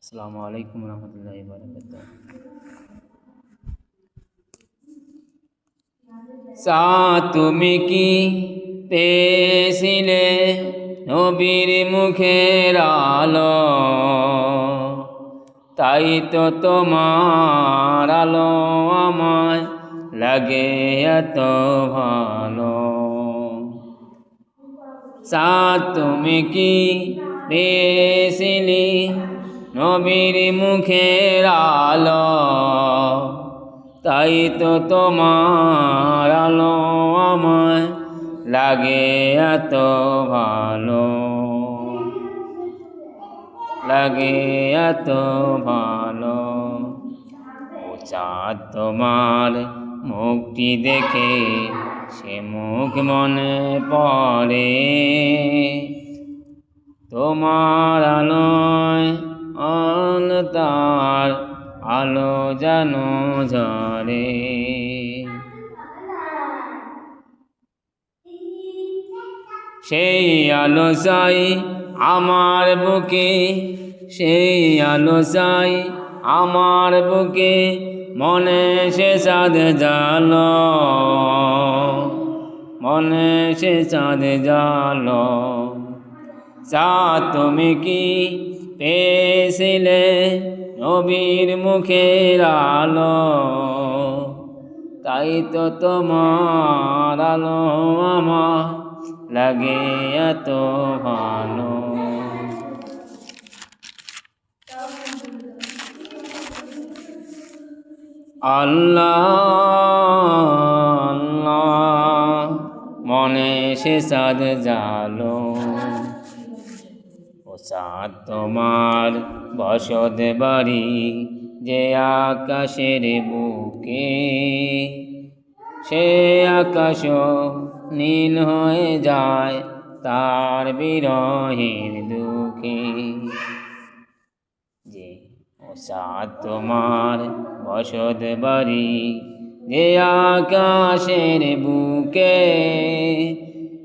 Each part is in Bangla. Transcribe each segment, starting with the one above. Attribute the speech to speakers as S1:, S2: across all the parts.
S1: আসসালামু আলাইকুম রহমতুল্লাহি বারাকাতুহু। তুমি কি পেয়েছিলে নবীর মুখের আলো? তাই তো তোমার আলো আমায় লাগে এত ভালো। তুমি কি পেয়েছিলে নবীর মুখের আলো? তাই তো তোমার আলো আমায় লাগে এত ভালো, লাগে এত ভালো। ও চাঁদ তোমার মুখটি দেখে সে মুখ মনে পড়ে, তোমার আলোয় তার আলো যেন ঝরে। সেই আলো চাই আমার বুকে, সেই আলো চাই আমার বুকে, মনে সে চাঁদ জালো, মনে সে চাঁদ জালো। তুমি কি পেয়েছিলে নবীর মুখের আলো? তাই তো তোমার আলো আমার লাগে এত ভালো। আল্লাহ আল্লাহ মনে সে চাঁদ জালো। ও চাঁদ তোমার বসত বাড়ি যে আকাশের বুকে, সে আকাশ নীল হয়ে যায় তার বিরহের দুঃখে। যে ও চাঁদ তোমার বসত বাড়ি যে আকাশের বুকে,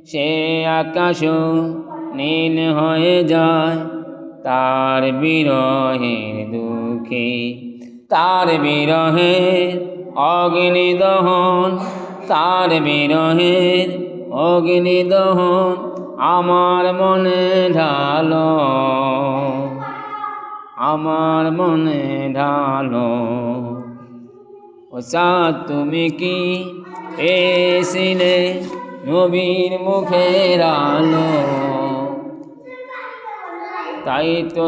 S1: সে আকাশ নীল হয়ে যায় তার বিরহের দুঃখে। তার বিরহের অগ্নিদহন, তার বিরহের অগ্নিদহন আমার মনে ঢালো, আমার মনে ঢালো। ও চাঁদ তুমি কি পেয়েছিলে নবীর মুখের আলো? তাই তো